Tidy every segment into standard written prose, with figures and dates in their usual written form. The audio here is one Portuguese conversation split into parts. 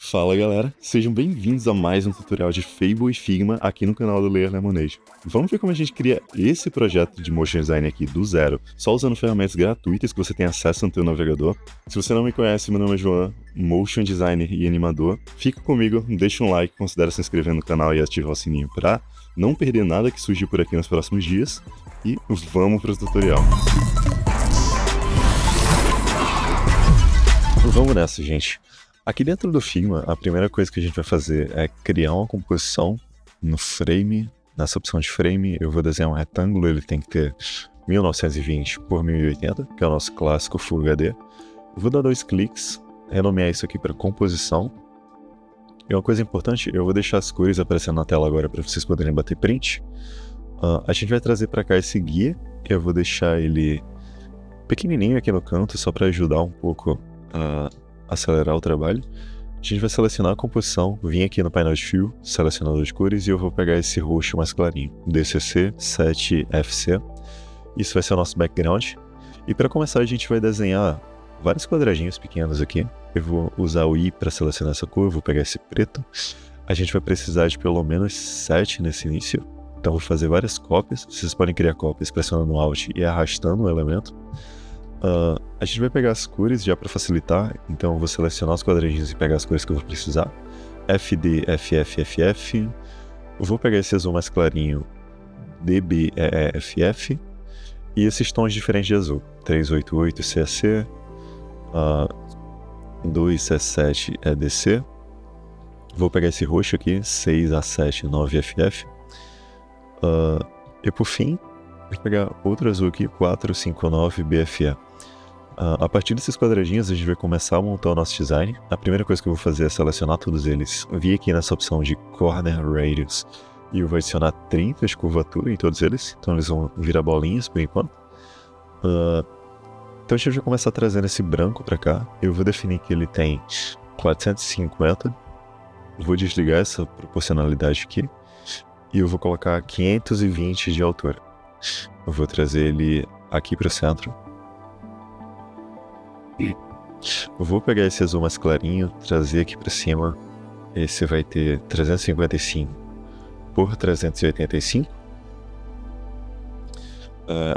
Fala galera, sejam bem-vindos a mais um tutorial de Fable e Figma aqui no canal do Layer Lemonade. Vamos ver como a gente cria esse projeto de motion design aqui do zero, só usando ferramentas gratuitas que você tem acesso no seu navegador. Se você não me conhece, meu nome é João, motion designer e animador. Fica comigo, deixa um like, considere se inscrever no canal e ativar o sininho para não perder nada que surgir por aqui nos próximos dias. E vamos para o tutorial. Vamos nessa, gente. Aqui dentro do Figma, a primeira coisa que a gente vai fazer é criar uma composição no frame. Nessa opção de frame, eu vou desenhar um retângulo, ele tem que ter 1920 por 1080, que é o nosso clássico Full HD. Eu vou dar 2 cliques, renomear isso aqui para composição. E uma coisa importante, eu vou deixar as cores aparecendo na tela agora para vocês poderem bater print. A gente vai trazer para cá esse guia, eu vou deixar ele pequenininho aqui no canto, só para ajudar um pouco a acelerar o trabalho. A gente vai selecionar a composição, vir aqui no painel de fio, selecionador de cores, e eu vou pegar esse roxo mais clarinho, DCC 7FC. Isso vai ser o nosso background. E para começar a gente vai desenhar vários quadradinhos pequenos aqui. Eu vou usar o I para selecionar essa cor, eu vou pegar esse preto. A gente vai precisar de pelo menos 7 nesse início. Então vou fazer várias cópias. Vocês podem criar cópias pressionando o Alt e arrastando o elemento. A gente vai pegar as cores já para facilitar, então eu vou selecionar os quadradinhos e pegar as cores que eu vou precisar. FD, FF, FF. Eu vou pegar esse azul mais clarinho, DB, FF. E esses tons diferentes de azul. 388 CAC, 2C7 EDC. Vou pegar esse roxo aqui, 6A7, 9FF. E por fim, vou pegar outro azul aqui, 459 BFE. A partir desses quadradinhos a gente vai começar a montar o nosso design. A primeira coisa que eu vou fazer é selecionar todos eles. Vir aqui nessa opção de Corner Radius e eu vou adicionar 30 de curvatura em todos eles. Então eles vão virar bolinhas por enquanto. Então a gente vai começar trazendo esse branco para cá. Eu vou definir que ele tem 450. Vou desligar essa proporcionalidade aqui. E eu vou colocar 520 de altura. Eu vou trazer ele aqui para o centro. Eu vou pegar esse azul mais clarinho, trazer aqui para cima. Esse vai ter 355 por 385.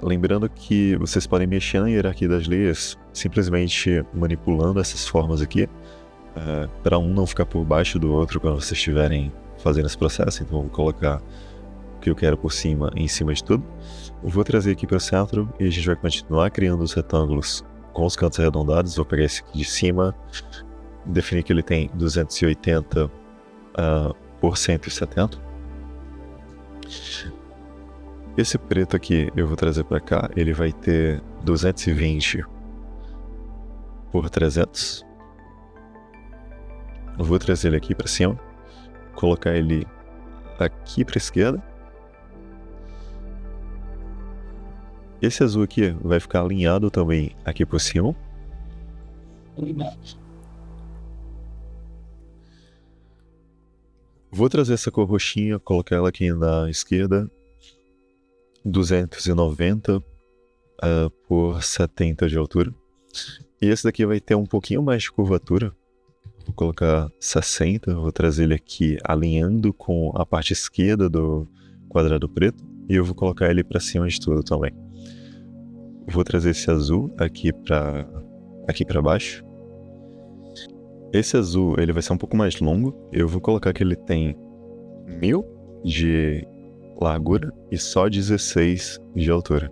Lembrando que vocês podem mexer na hierarquia das layers simplesmente manipulando essas formas aqui, para um não ficar por baixo do outro quando vocês estiverem fazendo esse processo. Então eu vou colocar o que eu quero por cima em cima de tudo. Eu vou trazer aqui para o centro e a gente vai continuar criando os retângulos com os cantos arredondados. Vou pegar esse aqui de cima, definir que ele tem 280 por 170. Esse preto aqui eu vou trazer para cá, ele vai ter 220 por 300. Eu vou trazer ele aqui para cima, colocar ele aqui para a esquerda. Esse azul aqui vai ficar alinhado também aqui por cima. Vou trazer essa cor roxinha, colocar ela aqui na esquerda. 290 por 70 de altura. E esse daqui vai ter um pouquinho mais de curvatura. Vou colocar 60, vou trazer ele aqui alinhando com a parte esquerda do quadrado preto. E eu vou colocar ele para cima de tudo também. Vou trazer esse azul aqui para baixo. Esse azul ele vai ser um pouco mais longo. Eu vou colocar que ele tem 1000 de largura e só 16 de altura.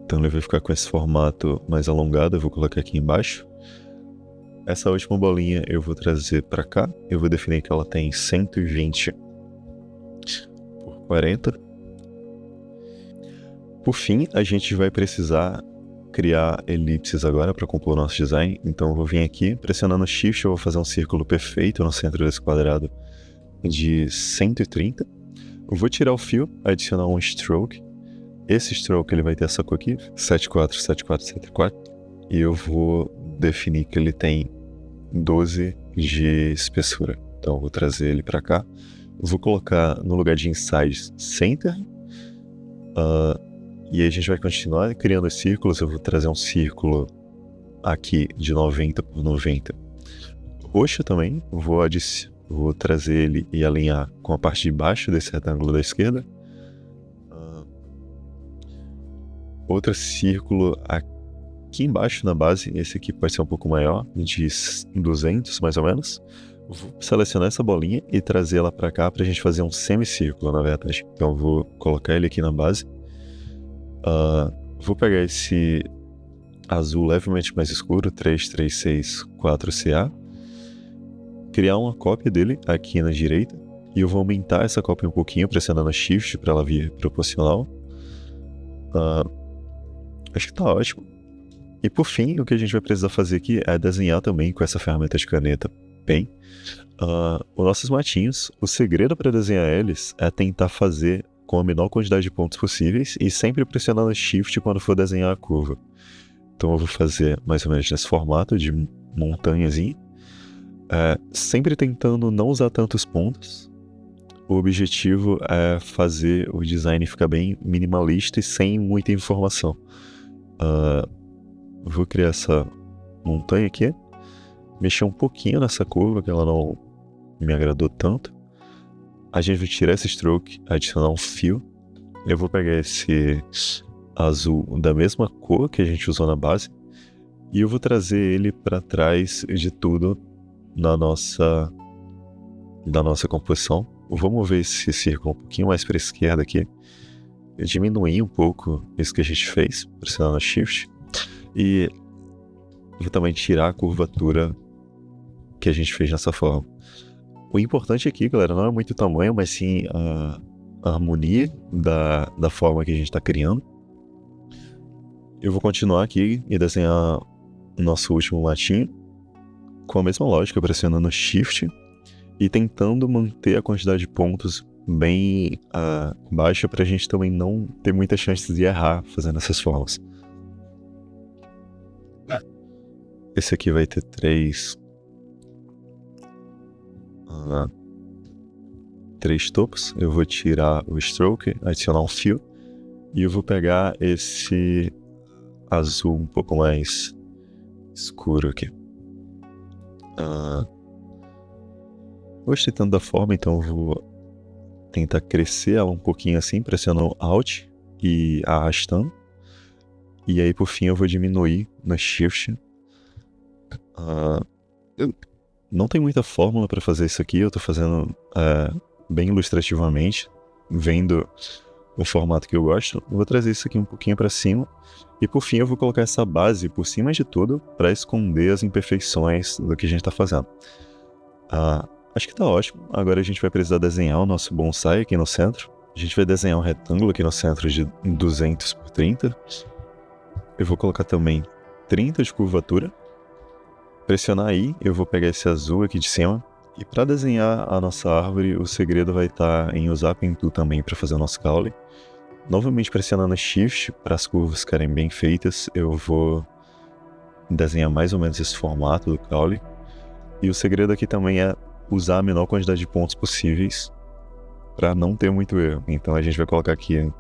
Então ele vai ficar com esse formato mais alongado. Eu vou colocar aqui embaixo. Essa última bolinha eu vou trazer para cá. Eu vou definir que ela tem 120 por 40. Por fim, a gente vai precisar criar elipses agora para compor o nosso design. Então eu vou vir aqui, pressionando Shift, eu vou fazer um círculo perfeito no centro desse quadrado de 130. Eu vou tirar o fio, adicionar um stroke. Esse stroke ele vai ter essa cor aqui, 74, 74, 74. E eu vou definir que ele tem 12 de espessura. Então eu vou trazer ele para cá. Eu vou colocar no lugar de Inside Center. E aí a gente vai continuar criando os círculos. Eu vou trazer um círculo aqui de 90 por 90. Eu roxo também, vou trazer ele e alinhar com a parte de baixo desse retângulo da esquerda. Outro círculo aqui embaixo na base, esse aqui pode ser um pouco maior, de 200 mais ou menos. Vou selecionar essa bolinha e trazer ela para cá pra gente fazer um semicírculo, na verdade. Então vou colocar ele aqui na base. Vou pegar esse azul levemente mais escuro, 3364CA. Criar uma cópia dele aqui na direita. E eu vou aumentar essa cópia um pouquinho, pressionando Shift para ela vir proporcional. Acho que tá ótimo. E por fim, o que a gente vai precisar fazer aqui é desenhar também com essa ferramenta de caneta Pen os nossos matinhos. O segredo para desenhar eles é tentar fazer com a menor quantidade de pontos possíveis e sempre pressionando Shift quando for desenhar a curva. Então eu vou fazer mais ou menos nesse formato de montanhazinha, sempre tentando não usar tantos pontos. O objetivo é fazer o design ficar bem minimalista e sem muita informação. Vou criar essa montanha aqui, mexer um pouquinho nessa curva que ela não me agradou tanto. A gente vai tirar esse stroke, adicionar um fio. Eu vou pegar esse azul da mesma cor que a gente usou na base e eu vou trazer ele para trás de tudo da nossa composição. Vou mover esse círculo um pouquinho mais para a esquerda aqui. Eu diminuí um pouco isso que a gente fez, pressionando Shift. E vou também tirar a curvatura que a gente fez dessa forma. O importante aqui, galera, não é muito o tamanho, mas sim a harmonia da forma que a gente está criando. Eu vou continuar aqui e desenhar o nosso último latinho com a mesma lógica, pressionando Shift e tentando manter a quantidade de pontos bem baixa para a gente também não ter muitas chances de errar fazendo essas formas. Esse aqui vai ter 3 topos. Eu vou tirar o stroke, adicionar um fio e eu vou pegar esse azul um pouco mais escuro aqui. Gostei tanto da forma, então eu vou tentar crescer ela um pouquinho assim, pressionando Alt e arrastando. E aí por fim eu vou diminuir no Shift. Não tem muita fórmula para fazer isso aqui, eu tô fazendo bem ilustrativamente, vendo o formato que eu gosto. Eu vou trazer isso aqui um pouquinho para cima e por fim eu vou colocar essa base por cima de tudo para esconder as imperfeições do que a gente tá fazendo. Acho que tá ótimo. Agora a gente vai precisar desenhar o nosso bonsai aqui no centro. A gente vai desenhar um retângulo aqui no centro de 200 por 30. Eu vou colocar também 30 de curvatura. Pressionar aí, eu vou pegar esse azul aqui de cima. E para desenhar a nossa árvore, o segredo vai estar em usar Pen Tool também para fazer o nosso caule. Novamente pressionando Shift para as curvas ficarem bem feitas, eu vou desenhar mais ou menos esse formato do caule. E o segredo aqui também é usar a menor quantidade de pontos possíveis para não ter muito erro. Então a gente vai colocar aqui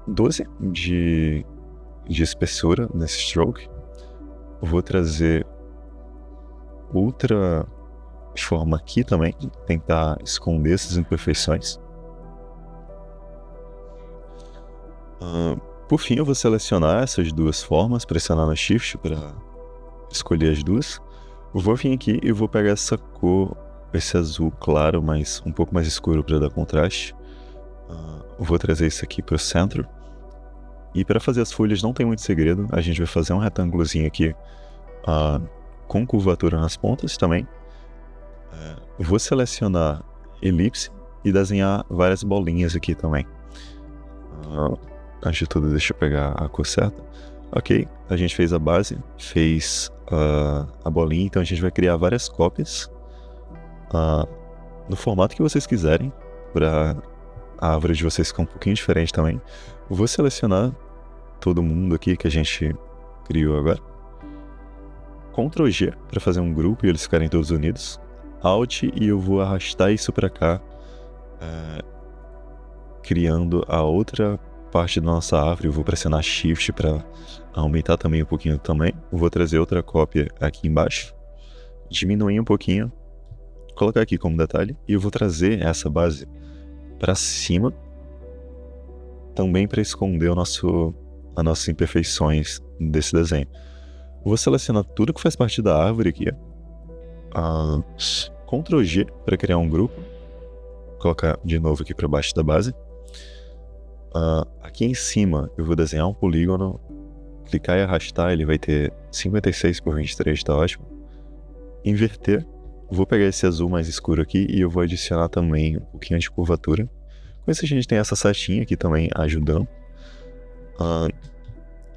12 de espessura nesse stroke. Vou trazer outra forma aqui também, tentar esconder essas imperfeições. Por fim eu vou selecionar essas duas formas, pressionar no Shift para escolher as duas. Eu vou vir aqui e vou pegar essa cor, esse azul claro, mas um pouco mais escuro para dar contraste. Vou trazer isso aqui para o centro. E para fazer as folhas não tem muito segredo, a gente vai fazer um retângulozinho aqui com curvatura nas pontas também. Vou selecionar elipse e desenhar várias bolinhas aqui também. Antes de tudo, deixa eu pegar a cor certa. Ok, a gente fez a base, fez a bolinha, então a gente vai criar várias cópias no formato que vocês quiserem, para a árvore de vocês ficar um pouquinho diferente também. Eu vou selecionar todo mundo aqui que a gente criou agora. Ctrl G para fazer um grupo e eles ficarem todos unidos. Alt e eu vou arrastar isso para cá, criando a outra parte da nossa árvore. Eu vou pressionar Shift para aumentar também um pouquinho o tamanho. Eu vou trazer outra cópia aqui embaixo, diminuir um pouquinho, colocar aqui como detalhe, e eu vou trazer essa base para cima, também para esconder as nossas imperfeições desse desenho. Vou selecionar tudo que faz parte da árvore aqui, Ctrl G para criar um grupo, colocar de novo aqui para baixo da base. Aqui em cima eu vou desenhar um polígono, clicar e arrastar, ele vai ter 56 por 23, tá ótimo. Inverter, vou pegar esse azul mais escuro aqui e eu vou adicionar também um pouquinho de curvatura. Com isso a gente tem essa setinha aqui também ajudando.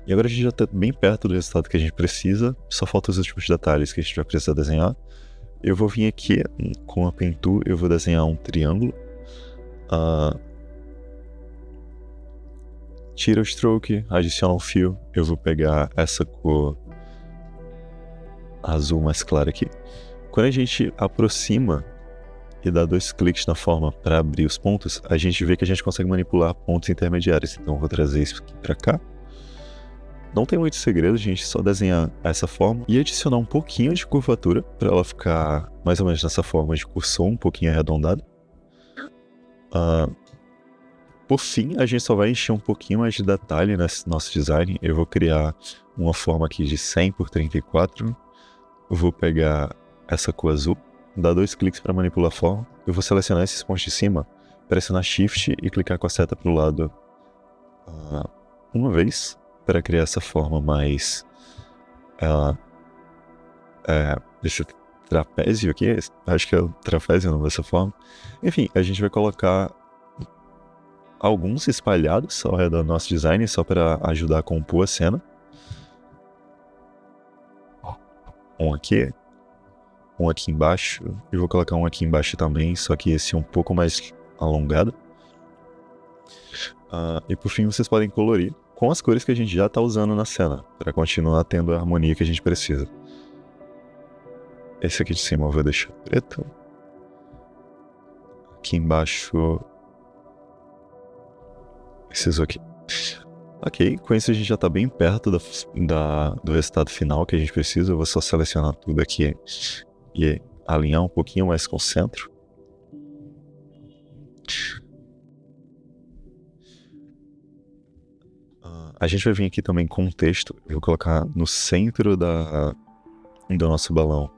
E agora a gente já está bem perto do resultado que a gente precisa, só faltam os últimos detalhes que a gente vai precisar desenhar. Eu vou vir aqui com a Pen Tool, eu vou desenhar um triângulo. Tira o stroke, adiciona um fio, eu vou pegar essa cor azul mais clara aqui. Quando a gente aproxima e dá 2 cliques na forma para abrir os pontos, a gente vê que a gente consegue manipular pontos intermediários. Então eu vou trazer isso aqui para cá. Não tem muito segredo, gente, só desenhar essa forma e adicionar um pouquinho de curvatura para ela ficar mais ou menos nessa forma de cursor, um pouquinho arredondada. Por fim, a gente só vai encher um pouquinho mais de detalhe nesse nosso design. Eu vou criar uma forma aqui de 100 por 34. Eu vou pegar essa cor azul, dar 2 cliques para manipular a forma. Eu vou selecionar esses pontos de cima, pressionar Shift e clicar com a seta para o lado uma vez, para criar essa forma mais trapézio aqui, acho que é o trapézio o nome dessa forma. Enfim, a gente vai colocar alguns espalhados ao redor do nosso design, só para ajudar a compor a cena. Um aqui embaixo, e vou colocar um aqui embaixo também, só que esse é um pouco mais alongado. E por fim vocês podem colorir com as cores que a gente já está usando na cena, para continuar tendo a harmonia que a gente precisa. Esse aqui de cima eu vou deixar preto. Aqui embaixo, esses aqui. Ok, com isso a gente já está bem perto do resultado final que a gente precisa. Eu vou só selecionar tudo aqui e alinhar um pouquinho mais com o centro. A gente vai vir aqui também com um texto. Eu vou colocar no centro do nosso balão,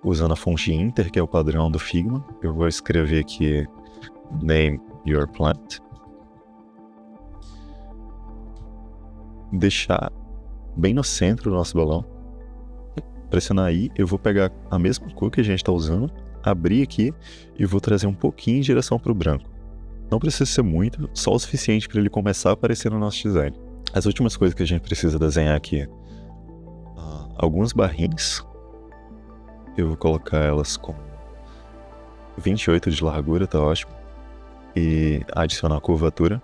usando a fonte Inter, que é o padrão do Figma. Eu vou escrever aqui Name Your Plant. Deixar bem no centro do nosso balão. Pressionar aí, eu vou pegar a mesma cor que a gente está usando, abrir aqui e vou trazer um pouquinho em direção para o branco. Não precisa ser muito, só o suficiente para ele começar a aparecer no nosso design. As últimas coisas que a gente precisa desenhar aqui, alguns barrinhos. Eu vou colocar elas com 28 de largura, tá ótimo. E adicionar curvatura.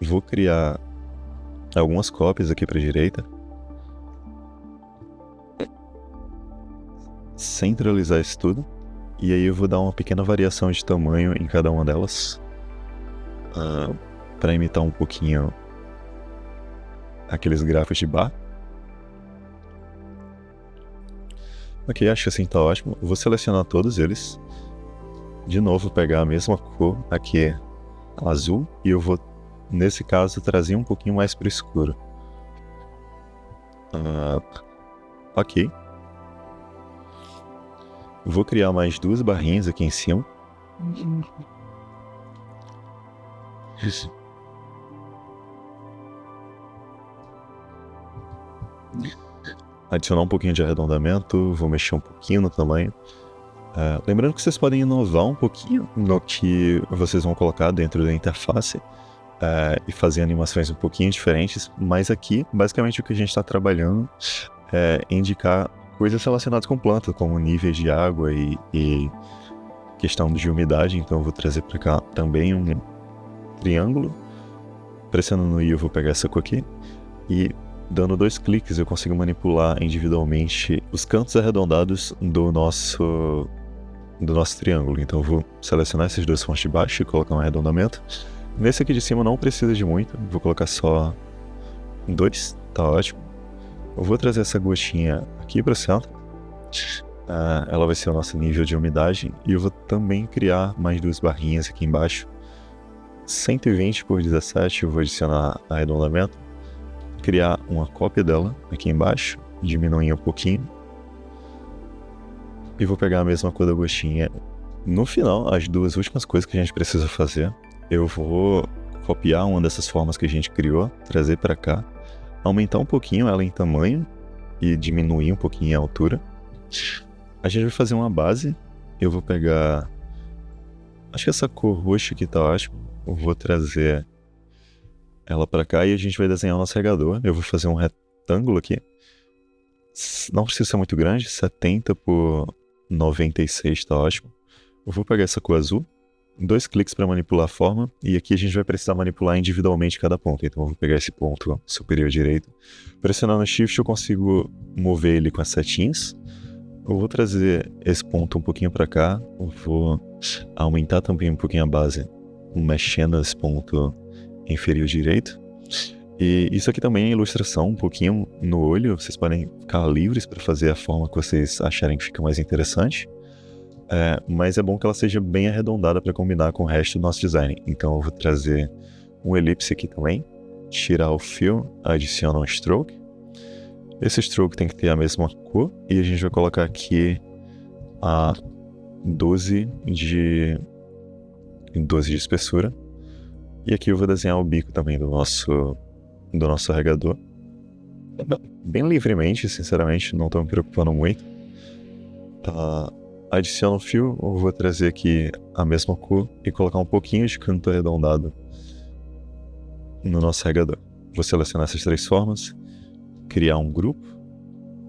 Vou criar algumas cópias aqui para a direita. Centralizar isso tudo. E aí eu vou dar uma pequena variação de tamanho em cada uma delas, para imitar um pouquinho aqueles grafos de bar. Ok, acho que assim tá ótimo. Eu vou selecionar todos eles. De novo, pegar a mesma cor aqui, azul, e eu vou, nesse caso, trazer um pouquinho mais para o escuro. Ok. Vou criar mais 2 barrinhas aqui em cima. Adicionar um pouquinho de arredondamento, vou mexer um pouquinho no tamanho. Lembrando que vocês podem inovar um pouquinho no que vocês vão colocar dentro da interface e fazer animações um pouquinho diferentes, mas aqui, basicamente, o que a gente está trabalhando é indicar coisas relacionadas com plantas, como níveis de água e questão de umidade. Então eu vou trazer para cá também um triângulo. Pressionando no I eu vou pegar essa cor aqui e dando 2 cliques eu consigo manipular individualmente os cantos arredondados do nosso triângulo. Então eu vou selecionar esses 2 pontos de baixo e colocar um arredondamento. Nesse aqui de cima não precisa de muito, vou colocar só 2, tá ótimo. Eu vou trazer essa gotinha aqui para o centro. ela vai ser o nosso nível de umidade. E eu vou também criar mais 2 barrinhas aqui embaixo. 120 por 17, eu vou adicionar arredondamento. Criar uma cópia dela aqui embaixo, diminuir um pouquinho. E vou pegar a mesma cor da gotinha. No final, as 2 últimas coisas que a gente precisa fazer, eu vou copiar uma dessas formas que a gente criou, trazer para cá, aumentar um pouquinho ela em tamanho e diminuir um pouquinho a altura. A gente vai fazer uma base. Eu vou pegar, acho que essa cor roxa aqui tá ótima. Eu vou trazer ela para cá e a gente vai desenhar o nosso regador. Eu vou fazer um retângulo aqui. Não precisa ser muito grande, 70 por 96 tá ótimo. Eu vou pegar essa cor azul, 2 cliques para manipular a forma, e aqui a gente vai precisar manipular individualmente cada ponto. Então eu vou pegar esse ponto superior direito, pressionando Shift eu consigo mover ele com as setinhas. Eu vou trazer esse ponto um pouquinho para cá, eu vou aumentar também um pouquinho a base, mexendo esse ponto inferior direito. E isso aqui também é ilustração, um pouquinho no olho, vocês podem ficar livres para fazer a forma que vocês acharem que fica mais interessante. Mas é bom que ela seja bem arredondada para combinar com o resto do nosso design. Então eu vou trazer um elipse aqui também, tirar o fio, adicionar um stroke. Esse stroke tem que ter a mesma cor e a gente vai colocar aqui a 12 de espessura. E aqui eu vou desenhar o bico também do nosso regador. Bem livremente, sinceramente, não estou me preocupando muito. Tá. Adiciono o fio, eu vou trazer aqui a mesma cor e colocar um pouquinho de canto arredondado no nosso regador. Vou selecionar essas 3 formas, criar um grupo.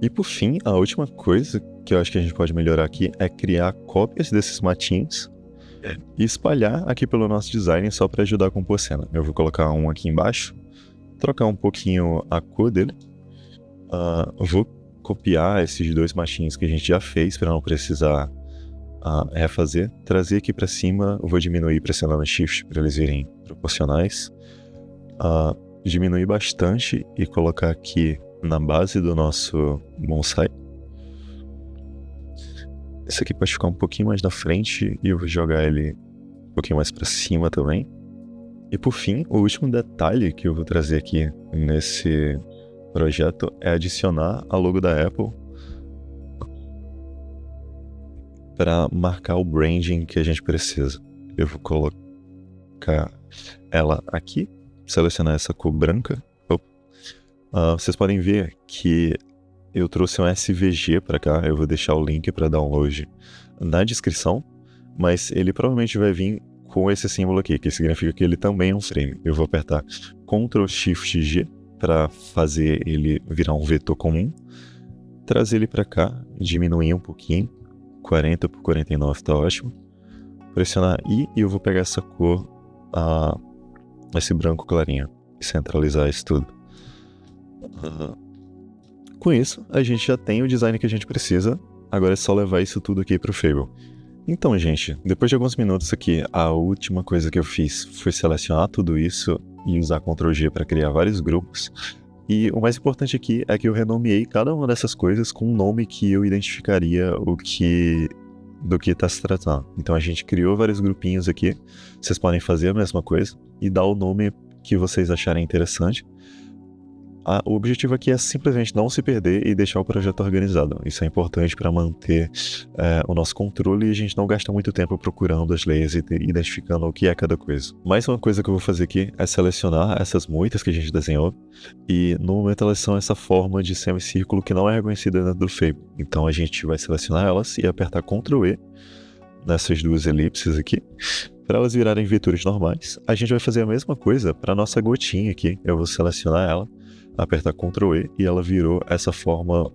E por fim, a última coisa que eu acho que a gente pode melhorar aqui é criar cópias desses matinhos e espalhar aqui pelo nosso design só para ajudar a compor a cena. Eu vou colocar um aqui embaixo, trocar um pouquinho a cor dele. Vou copiar esses 2 machinhos que a gente já fez para não precisar refazer, trazer aqui para cima. Eu vou diminuir pressionando Shift para eles virem proporcionais, diminuir bastante e colocar aqui na base do nosso bonsai. Esse aqui pode ficar um pouquinho mais na frente e eu vou jogar ele um pouquinho mais para cima também. E por fim, o último detalhe que eu vou trazer aqui nesse projeto é adicionar a logo da Apple para marcar o branding que a gente precisa. Eu vou colocar ela aqui, selecionar essa cor branca. Vocês podem ver que eu trouxe um SVG para cá. Eu vou deixar o link para download na descrição, mas ele provavelmente vai vir com esse símbolo aqui, que significa que ele também é um frame. Eu vou apertar Ctrl Shift G para fazer ele virar um vetor comum, trazer ele para cá, diminuir um pouquinho, 40 por 49 tá ótimo, pressionar I e eu vou pegar essa cor, esse branco clarinho, e centralizar isso tudo. Com isso, a gente já tem o design que a gente precisa, agora é só levar isso tudo aqui para o Fable. Então, gente, depois de alguns minutos aqui, a última coisa que eu fiz foi selecionar tudo isso e usar Ctrl G para criar vários grupos. E o mais importante aqui é que eu renomeei cada uma dessas coisas com um nome que eu identificaria do que está se tratando. Então a gente criou vários grupinhos aqui, vocês podem fazer a mesma coisa e dar o nome que vocês acharem interessante. O objetivo aqui é simplesmente não se perder e deixar o projeto organizado. Isso é importante para manter o nosso controle e a gente não gasta muito tempo procurando as layers e identificando o que é cada coisa. Mais uma coisa que eu vou fazer aqui é selecionar essas moitas que a gente desenhou e no momento elas são essa forma de semicírculo que não é reconhecida dentro do Fable. Então a gente vai selecionar elas e apertar Ctrl E nessas 2 elipses aqui para elas virarem vetores normais. A gente vai fazer a mesma coisa para nossa gotinha aqui. Eu vou selecionar ela, apertar Ctrl E e ela virou essa forma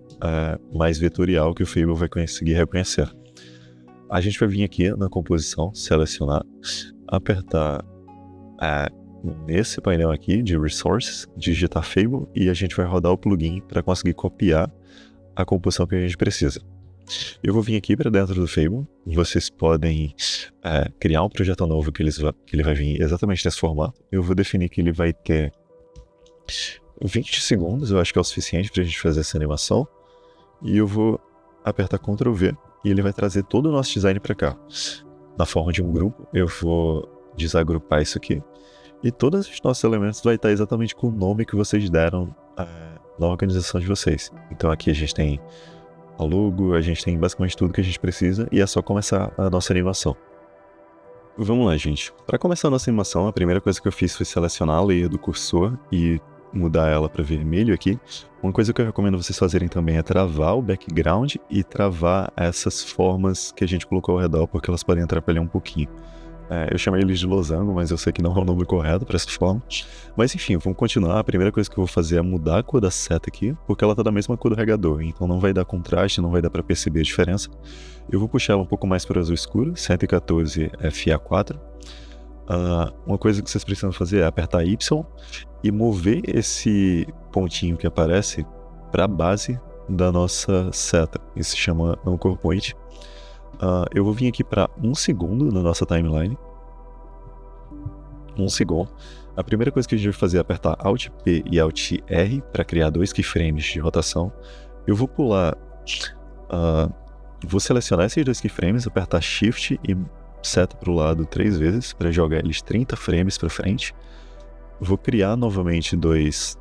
mais vetorial que o Fable vai conseguir reconhecer. A gente vai vir aqui na composição, selecionar, apertar nesse painel aqui de Resources, digitar Fable e a gente vai rodar o plugin para conseguir copiar a composição que a gente precisa. Eu vou vir aqui para dentro do Fable, vocês podem criar um projeto novo que ele vai vir exatamente nesse formato. Eu vou definir que ele vai ter 20 segundos, eu acho que é o suficiente pra gente fazer essa animação. E eu vou apertar Ctrl V e ele vai trazer todo o nosso design para cá. Na forma de um grupo, eu vou desagrupar isso aqui. E todos os nossos elementos vai estar exatamente com o nome que vocês deram na organização de vocês. Então aqui a gente tem a logo, a gente tem basicamente tudo que a gente precisa e é só começar a nossa animação. Vamos lá, gente. Para começar a nossa animação, a primeira coisa que eu fiz foi selecionar a layer do cursor e mudar ela para vermelho aqui. Uma coisa que eu recomendo vocês fazerem também é travar o background e travar essas formas que a gente colocou ao redor, porque elas podem atrapalhar um pouquinho. Eu chamei eles de losango, mas eu sei que não é o nome correto para essa forma. Mas enfim, vamos continuar. A primeira coisa que eu vou fazer é mudar a cor da seta aqui, porque ela tá da mesma cor do regador, então não vai dar contraste, não vai dar para perceber a diferença. Eu vou puxar ela um pouco mais para azul escuro, 114 FA4. Uma coisa que vocês precisam fazer é apertar Y e mover esse pontinho que aparece para a base da nossa seta. Isso se chama Anchor Point. Eu vou vir aqui para 1 segundo na nossa timeline. 1 segundo. A primeira coisa que a gente vai fazer é apertar Alt P e Alt R para criar 2 keyframes de rotação. Eu vou pular, vou selecionar esses 2 keyframes, apertar Shift e seta para o lado 3 vezes para jogar eles 30 frames para frente. Vou criar novamente 2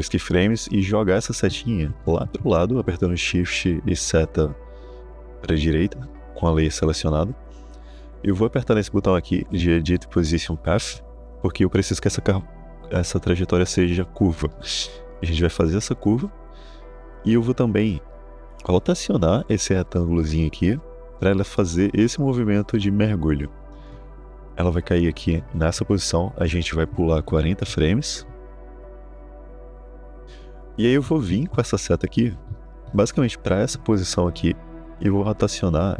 keyframes e jogar essa setinha lá para o lado, apertando Shift e seta para a direita, com a layer selecionada. Eu vou apertar nesse botão aqui de Edit Position Path, porque eu preciso que essa trajetória seja curva. A gente vai fazer essa curva, e eu vou também rotacionar esse retângulozinho aqui, para ela fazer esse movimento de mergulho. Ela vai cair aqui nessa posição, a gente vai pular 40 frames. E aí eu vou vir com essa seta aqui, basicamente para essa posição aqui, e vou rotacionar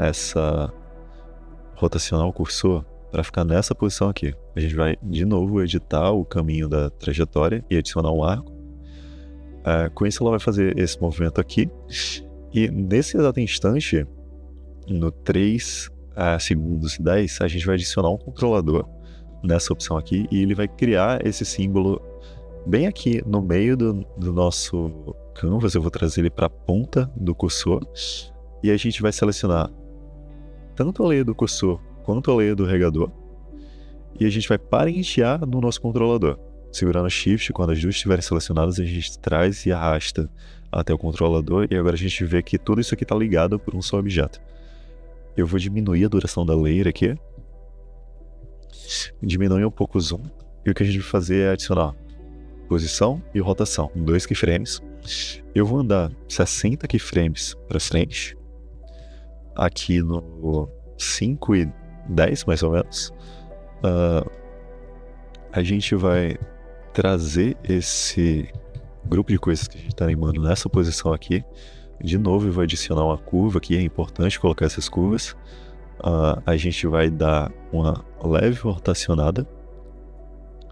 o cursor para ficar nessa posição aqui. A gente vai de novo editar o caminho da trajetória e adicionar um arco. Com isso ela vai fazer esse movimento aqui. E nesse exato instante, no 3 segundos e 10, a gente vai adicionar um controlador nessa opção aqui e ele vai criar esse símbolo bem aqui no meio do nosso canvas. Eu vou trazer ele para a ponta do cursor. E a gente vai selecionar tanto a layer do cursor quanto a layer do regador. E a gente vai parentear no nosso controlador. Segurando Shift, quando as duas estiverem selecionadas, a gente traz e arrasta até o controlador. E agora a gente vê que tudo isso aqui está ligado por um só objeto. Eu vou diminuir a duração da layer aqui. Diminuir um pouco o zoom. E o que a gente vai fazer é adicionar posição e rotação, 2 keyframes. Eu vou andar 60 keyframes para frente. Aqui no 5 e 10, mais ou menos, a gente vai trazer esse grupo de coisas que a gente está animando nessa posição aqui. De novo, eu vou adicionar uma curva aqui, é importante colocar essas curvas. A gente vai dar uma leve rotacionada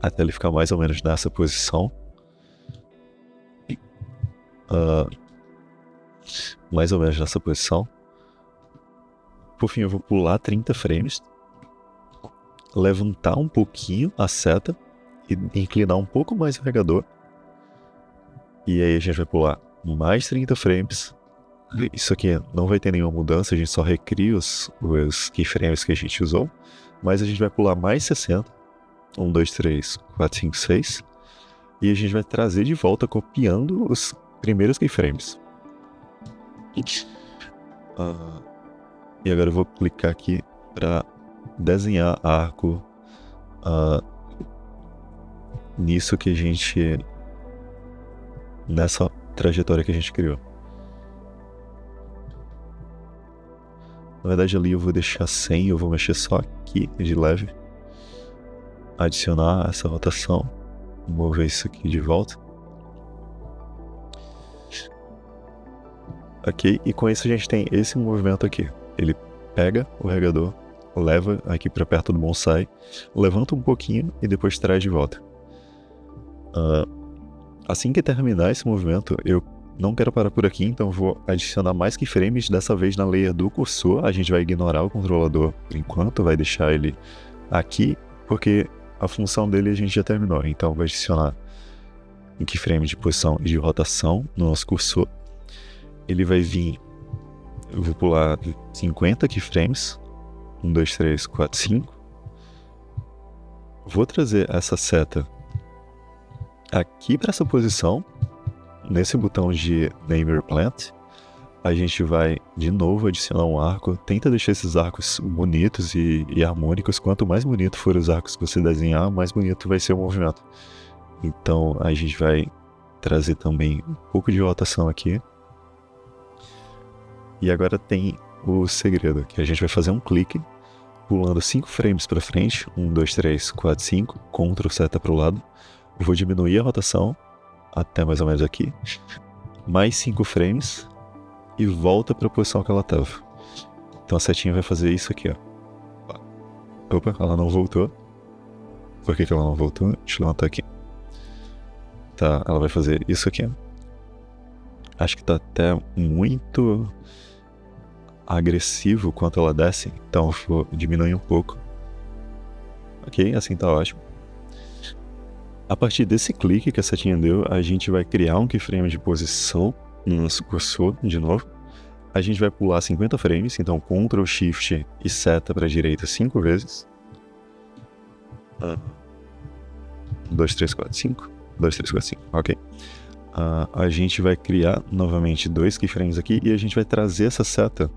até ele ficar mais ou menos nessa posição. Mais ou menos nessa posição. Por fim, eu vou pular 30 frames, levantar um pouquinho a seta e inclinar um pouco mais o regador. E aí a gente vai pular mais 30 frames. Isso aqui não vai ter nenhuma mudança, a gente só recria os keyframes que a gente usou. Mas a gente vai pular mais 60. 1, 2, 3, 4, 5, 6. E a gente vai trazer de volta copiando os primeiros keyframes. E agora eu vou clicar aqui para desenhar arco nisso que a gente... nessa trajetória que a gente criou. Na verdade ali eu vou deixar 100, eu vou mexer só aqui de leve. Adicionar essa rotação. Mover isso aqui de volta. Ok, e com isso a gente tem esse movimento aqui. Ele pega o regador, leva aqui para perto do bonsai, levanta um pouquinho e depois traz de volta. Assim que terminar esse movimento, eu não quero parar por aqui, então vou adicionar mais keyframes, dessa vez na layer do cursor. A gente vai ignorar o controlador por enquanto, vai deixar ele aqui, porque a função dele a gente já terminou. Então vai adicionar um keyframe de posição e de rotação no nosso cursor. Ele vai vir Eu vou pular 50 keyframes. 1, 2, 3, 4, 5. Vou trazer essa seta aqui para essa posição, nesse botão de Name Your Plant. A gente vai de novo adicionar um arco. Tenta deixar esses arcos bonitos e harmônicos. Quanto mais bonito for os arcos que você desenhar, mais bonito vai ser o movimento. Então a gente vai trazer também um pouco de rotação aqui. E agora tem o segredo, que a gente vai fazer um clique, pulando 5 frames para frente, 1, 2, 3, 4, 5, Ctrl seta para o lado. Eu vou diminuir a rotação até mais ou menos aqui, mais 5 frames e volta para a posição que ela estava. Então a setinha vai fazer isso aqui, ó. Opa, ela não voltou. Por que ela não voltou? Deixa eu levantar aqui. Tá, ela vai fazer isso aqui. Acho que tá até muito agressivo quanto ela desce, então eu vou diminuir um pouco. Ok, assim tá ótimo. A partir desse clique que a setinha deu, a gente vai criar um keyframe de posição no nosso cursor de novo. A gente vai pular 50 frames, então Ctrl, Shift e seta para a direita 5 vezes. 2, 3, 4, 5. 2, 3, 4, 5, ok. A gente vai criar novamente 2 keyframes aqui e a gente vai trazer essa seta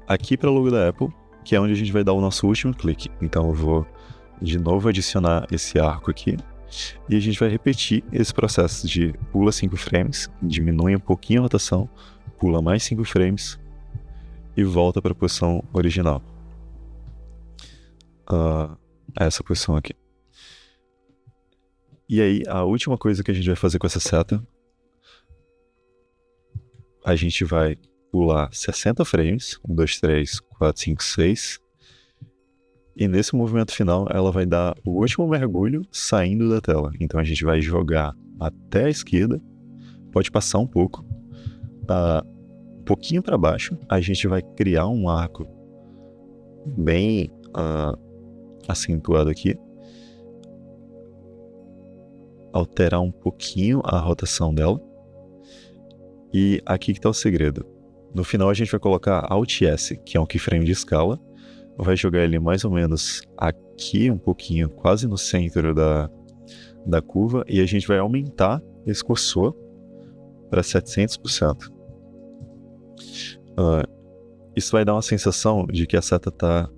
aqui para o logo da Apple, que é onde a gente vai dar o nosso último clique. Então eu vou de novo adicionar esse arco aqui e a gente vai repetir esse processo de pula 5 frames, diminui um pouquinho a rotação, pula mais 5 frames e volta para a posição original. Essa posição aqui. E aí, a última coisa que a gente vai fazer com essa seta, a gente vai pular 60 frames, 1, 2, 3, 4, 5, 6. E nesse movimento final, ela vai dar o último mergulho saindo da tela. Então a gente vai jogar até a esquerda, pode passar um pouco, um pouquinho para baixo. A gente vai criar um arco bem acentuado aqui. Alterar um pouquinho a rotação dela. E aqui que está o segredo. No final a gente vai colocar Alt S, que é um keyframe de escala. Vai jogar ele mais ou menos aqui, um pouquinho, quase no centro da curva. E a gente vai aumentar esse cursor para 700%. Isso vai dar uma sensação de que a seta está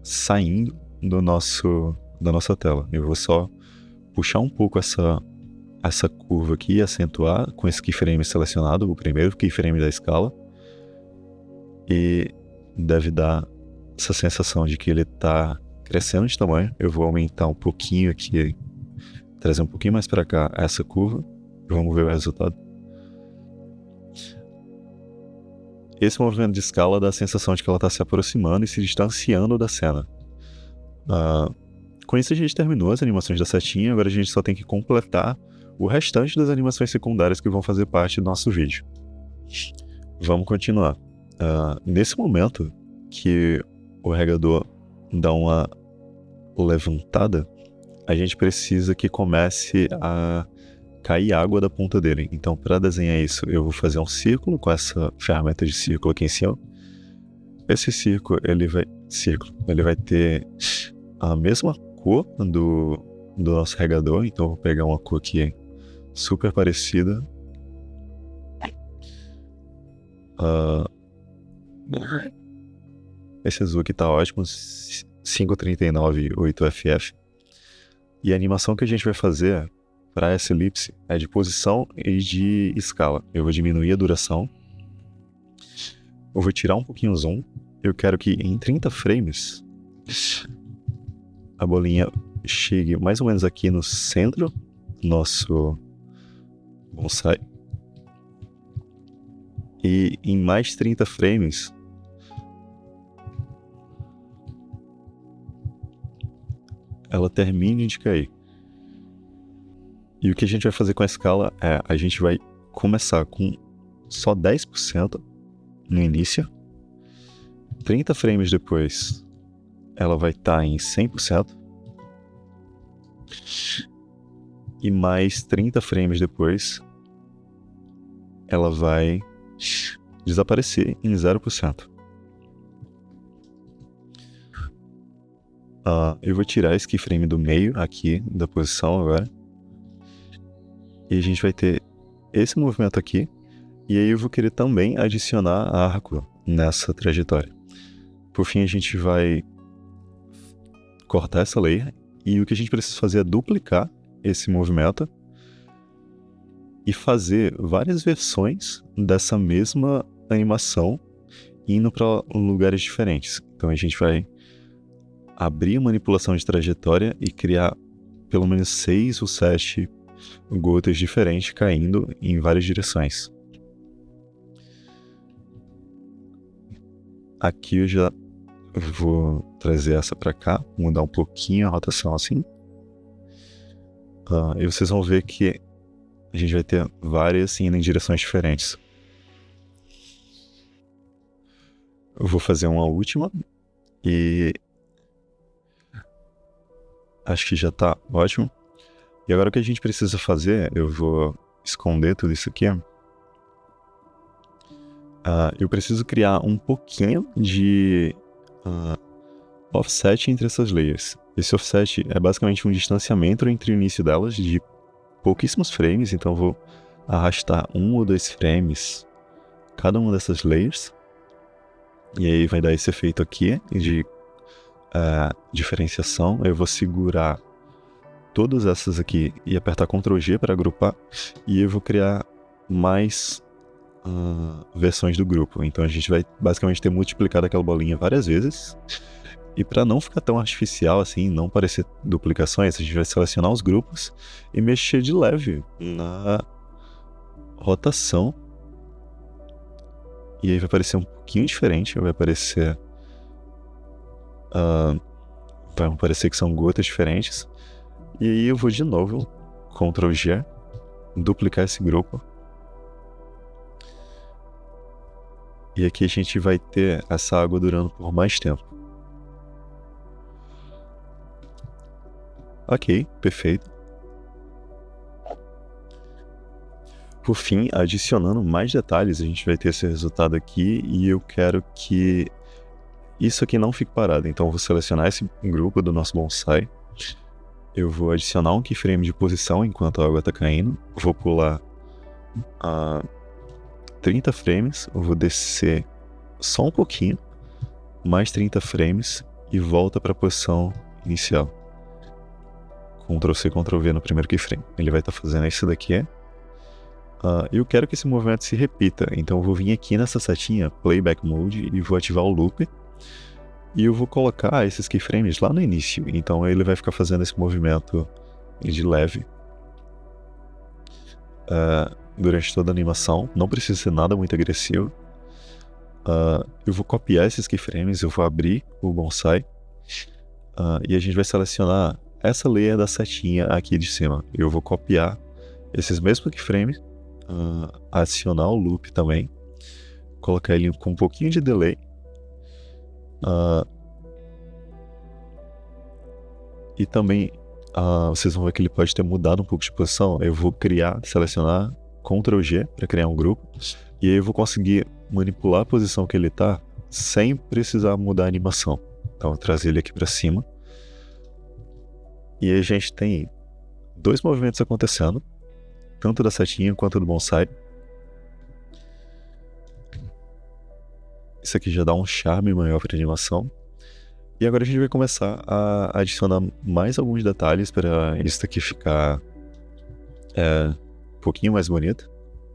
saindo da nossa tela. Eu vou só puxar um pouco essa curva aqui e acentuar com esse keyframe selecionado, o primeiro keyframe da escala, e deve dar essa sensação de que ele está crescendo de tamanho. Eu vou aumentar um pouquinho aqui, trazer um pouquinho mais para cá essa curva, vamos ver o resultado. Esse movimento de escala dá a sensação de que ela está se aproximando e se distanciando da cena. Com isso a gente terminou as animações da setinha, agora a gente só tem que completar o restante das animações secundárias que vão fazer parte do nosso vídeo. Vamos continuar. Nesse momento que o regador dá uma levantada, a gente precisa que comece a cair água da ponta dele. Então, para desenhar isso, eu vou fazer um círculo com essa ferramenta de círculo aqui em cima. Esse círculo, ele vai ter a mesma cor do nosso regador, então eu vou pegar uma cor aqui super parecida. Esse azul aqui tá ótimo, 539 8FF. E a animação que a gente vai fazer para essa elipse é de posição e de escala. Eu vou diminuir a duração. Eu vou tirar um pouquinho o zoom. Eu quero que em 30 frames a bolinha chegue mais ou menos aqui no centro do nosso bonsai. E em mais 30 frames ela termine de cair. E o que a gente vai fazer com a escala é, a gente vai começar com só 10% no início. 30 frames depois, ela vai estar em 100%. E mais 30 frames depois, ela vai desaparecer em 0%. Eu vou tirar esse keyframe do meio aqui da posição agora. E a gente vai ter esse movimento aqui. E aí eu vou querer também adicionar arco nessa trajetória. Por fim, a gente vai cortar essa layer. E o que a gente precisa fazer é duplicar esse movimento e fazer várias versões dessa mesma animação indo para lugares diferentes. Então a gente vai abrir a manipulação de trajetória e criar pelo menos 6 ou 7 gotas diferentes caindo em várias direções. Aqui eu já vou trazer essa para cá, mudar um pouquinho a rotação assim. E vocês vão ver que a gente vai ter várias indo em direções diferentes. Eu vou fazer uma última e acho que já tá ótimo. E agora o que a gente precisa fazer, eu vou esconder tudo isso aqui. Eu preciso criar um pouquinho de offset entre essas layers. Esse offset é basicamente um distanciamento entre o início delas de pouquíssimos frames, então eu vou arrastar 1 ou 2 frames cada uma dessas layers. E aí vai dar esse efeito aqui de diferenciação. Eu vou segurar todas essas aqui e apertar Ctrl G para agrupar. E eu vou criar mais versões do grupo. Então a gente vai basicamente ter multiplicado aquela bolinha várias vezes. E para não ficar tão artificial assim, não parecer duplicações, a gente vai selecionar os grupos e mexer de leve na rotação. E aí vai parecer um pouquinho diferente, vai parecer que são gotas diferentes. E aí eu vou de novo, Ctrl G, duplicar esse grupo. E aqui a gente vai ter essa água durando por mais tempo. Ok, perfeito. Por fim, adicionando mais detalhes, a gente vai ter esse resultado aqui e eu quero que isso aqui não fique parado. Então eu vou selecionar esse grupo do nosso bonsai. Eu vou adicionar um keyframe de posição enquanto a água está caindo. Vou pular 30 frames, eu vou descer só um pouquinho, mais 30 frames e volta para a posição inicial. Ctrl C, Ctrl V no primeiro keyframe. Ele vai estar fazendo isso daqui. Eu quero que esse movimento se repita, então eu vou vir aqui nessa setinha Playback Mode e vou ativar o Loop. E eu vou colocar esses keyframes lá no início, então ele vai ficar fazendo esse movimento de leve durante toda a animação. Não precisa ser nada muito agressivo. Eu vou copiar esses keyframes, eu vou abrir o bonsai e a gente vai selecionar essa layer da setinha aqui de cima. Eu vou copiar esses mesmos keyframes, adicionar o loop também, colocar ele com um pouquinho de delay. E também vocês vão ver que ele pode ter mudado um pouco de posição. Eu vou selecionar Ctrl G para criar um grupo. E aí eu vou conseguir manipular a posição que ele está sem precisar mudar a animação. Então eu vou trazer ele aqui para cima. E aí a gente tem 2 movimentos acontecendo, tanto da setinha quanto do bonsai. Isso aqui já dá um charme maior para a animação. E agora a gente vai começar a adicionar mais alguns detalhes para isso aqui ficar um pouquinho mais bonito.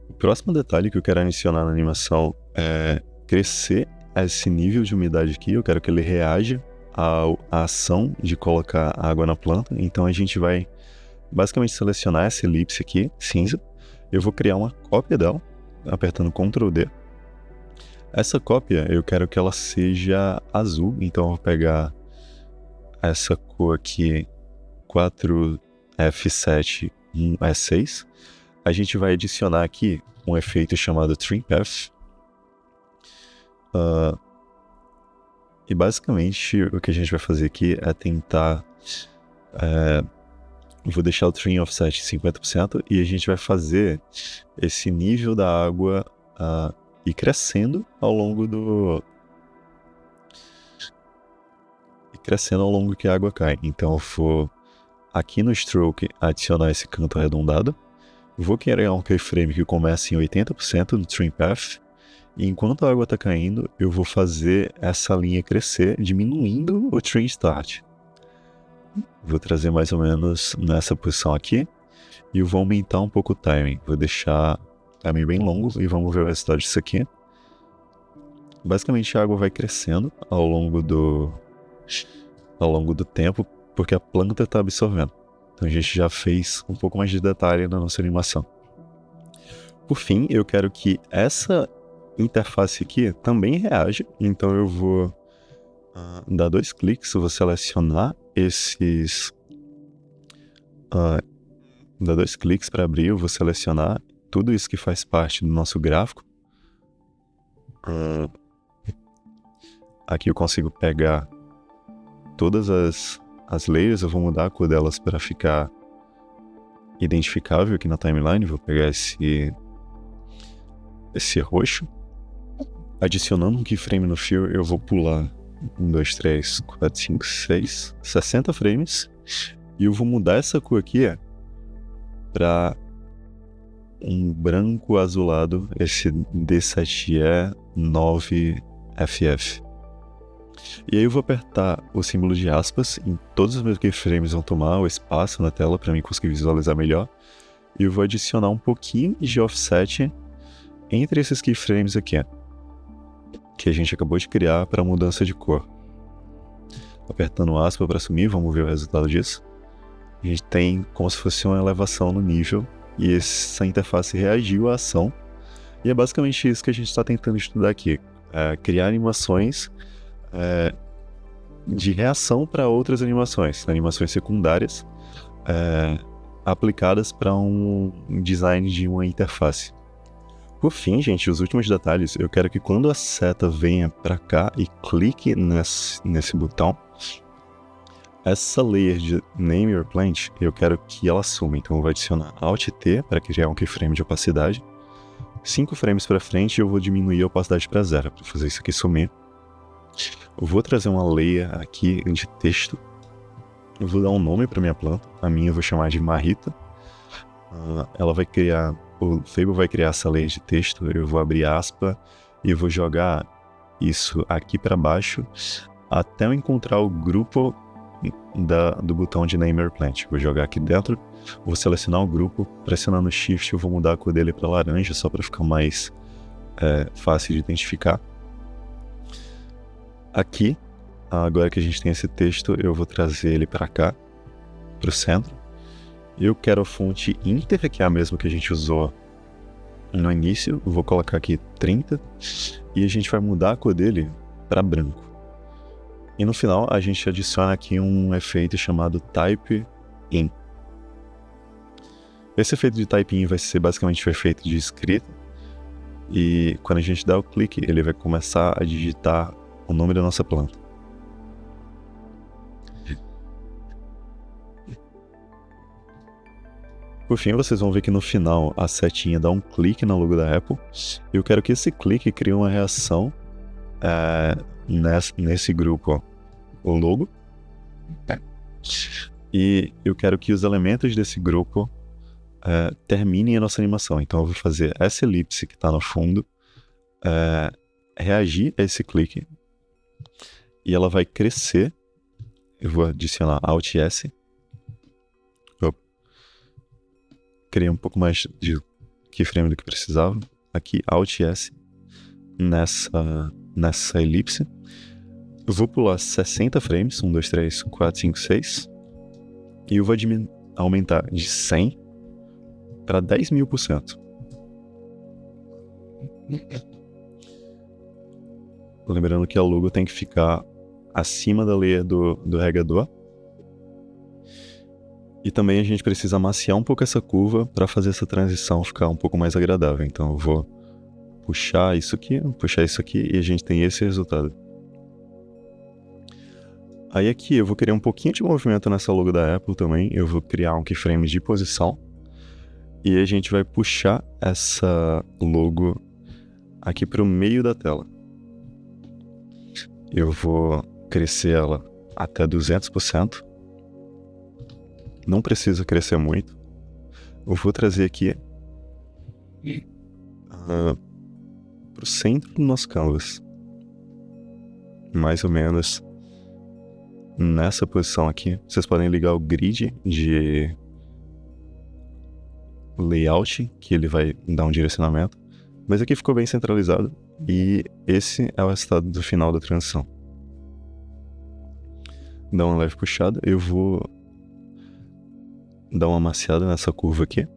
O próximo detalhe que eu quero adicionar na animação é crescer esse nível de umidade aqui. Eu quero que ele reaja à ação de colocar água na planta. Então a gente vai basicamente selecionar essa elipse aqui, cinza. Eu vou criar uma cópia dela, apertando Ctrl D. Essa cópia eu quero que ela seja azul, então eu vou pegar essa cor aqui, 4F7E6. A gente vai adicionar aqui um efeito chamado Trim Path. E basicamente o que a gente vai fazer aqui é tentar... eu vou deixar o Trim Offset em 50% e a gente vai fazer esse nível da água e crescendo ao longo que a água cai. Então eu vou aqui no stroke adicionar esse canto arredondado. Vou criar um keyframe que começa em 80% do trim path. E enquanto a água está caindo, eu vou fazer essa linha crescer, diminuindo o trim start. Vou trazer mais ou menos nessa posição aqui. E eu vou aumentar um pouco o timing. Vou deixar o timing bem longo e vamos ver o resultado disso aqui. Basicamente a água vai crescendo ao longo do tempo, porque a planta está absorvendo. Então a gente já fez um pouco mais de detalhe na nossa animação. Por fim, eu quero que essa interface aqui também reaja. Então eu vou dar 2 cliques, vou selecionar esses... dar 2 cliques para abrir, eu vou selecionar tudo isso que faz parte do nosso gráfico. Aqui eu consigo pegar todas as layers, eu vou mudar a cor delas para ficar identificável aqui na timeline. Vou pegar esse roxo. Adicionando um keyframe no fill, eu vou pular 1, 2, 3, 4, 5, 6, 60 frames. E eu vou mudar essa cor aqui para um branco azulado, esse D7E 9FF. E aí eu vou apertar o símbolo de aspas em todos os meus keyframes, vão tomar o espaço na tela para mim conseguir visualizar melhor. E eu vou adicionar um pouquinho de offset entre esses keyframes aqui, que a gente acabou de criar para mudança de cor. Apertando aspa para sumir, vamos ver o resultado disso. A gente tem como se fosse uma elevação no nível e essa interface reagiu à ação. E é basicamente isso que a gente está tentando estudar aqui. Criar animações de reação para outras animações secundárias aplicadas para um design de uma interface. Por fim, gente, os últimos detalhes, eu quero que quando a seta venha para cá e clique nesse botão, essa layer de Name Your Plant, eu quero que ela suma. Então eu vou adicionar Alt-T para criar um keyframe de opacidade. 5 frames para frente eu vou diminuir a opacidade para 0 para fazer isso aqui sumir. Eu vou trazer uma layer aqui de texto. Eu vou dar um nome para minha planta. A minha eu vou chamar de Marrita. Ela vai criar... O Fable vai criar essa layer de texto, eu vou abrir aspa e vou jogar isso aqui para baixo até eu encontrar o grupo do botão de Name Your Plant. Vou jogar aqui dentro, vou selecionar o grupo, pressionando Shift eu vou mudar a cor dele para laranja, só para ficar mais fácil de identificar. Aqui, agora que a gente tem esse texto, eu vou trazer ele para cá, para o centro. Eu quero a fonte Inter, que é a mesma que a gente usou no início. Eu vou colocar aqui 30 e a gente vai mudar a cor dele para branco. E no final a gente adiciona aqui um efeito chamado Type In. Esse efeito de Type In vai ser basicamente o efeito de escrita. E quando a gente dá o clique, ele vai começar a digitar o nome da nossa planta. Por fim, vocês vão ver que no final a setinha dá um clique no logo da Apple. Eu quero que esse clique crie uma reação nesse grupo, ó, o logo. E eu quero que os elementos desse grupo terminem a nossa animação. Então eu vou fazer essa elipse que está no fundo reagir a esse clique. E ela vai crescer. Eu vou adicionar Alt S. Criei um pouco mais de keyframe do que precisava. Aqui, Alt S nessa elipse. Eu vou pular 60 frames, 1, 2, 3, 4, 5, 6. E eu vou aumentar de 100 para 10.000%. Lembrando que a logo tem que ficar acima da layer do regador. E também a gente precisa amaciar um pouco essa curva para fazer essa transição ficar um pouco mais agradável. Então eu vou puxar isso aqui e a gente tem esse resultado. Aí aqui eu vou criar um pouquinho de movimento nessa logo da Apple também. Eu vou criar um keyframe de posição. E a gente vai puxar essa logo aqui pro meio da tela. Eu vou crescer ela até 200%. Não precisa crescer muito. Eu vou trazer aqui pro centro do nosso canvas. Mais ou menos nessa posição aqui. Vocês podem ligar o grid de layout, que ele vai dar um direcionamento. Mas aqui ficou bem centralizado. E esse é o resultado do final da transição. Dá uma leve puxada. Eu vou dar uma maciada nessa curva aqui.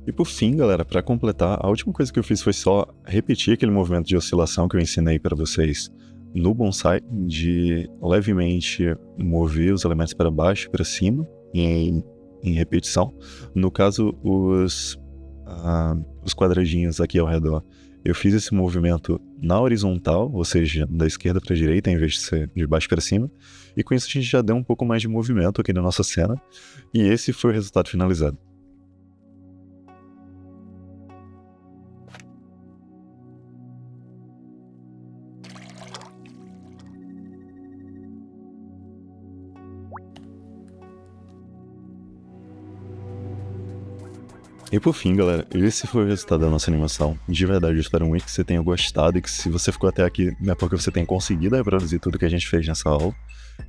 E por fim, galera, para completar, a última coisa que eu fiz foi só repetir aquele movimento de oscilação que eu ensinei para vocês no bonsai, de levemente mover os elementos para baixo e para cima em repetição. No caso, os quadradinhos aqui ao redor, eu fiz esse movimento na horizontal, ou seja, da esquerda para a direita, em vez de ser de baixo para cima. E com isso a gente já deu um pouco mais de movimento aqui na nossa cena. E esse foi o resultado finalizado. E por fim, galera, esse foi o resultado da nossa animação. De verdade, eu espero muito que você tenha gostado e que se você ficou até aqui, não é porque você tenha conseguido reproduzir tudo que a gente fez nessa aula.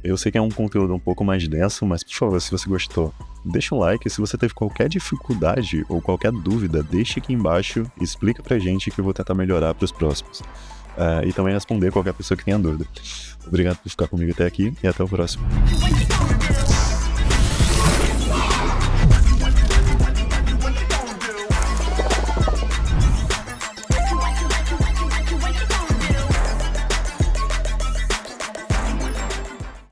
Eu sei que é um conteúdo um pouco mais denso, mas por favor, se você gostou, deixa um like. Se você teve qualquer dificuldade ou qualquer dúvida, deixa aqui embaixo e explica pra gente que eu vou tentar melhorar pros próximos. E também responder qualquer pessoa que tenha dúvida. Obrigado por ficar comigo até aqui e até o próximo.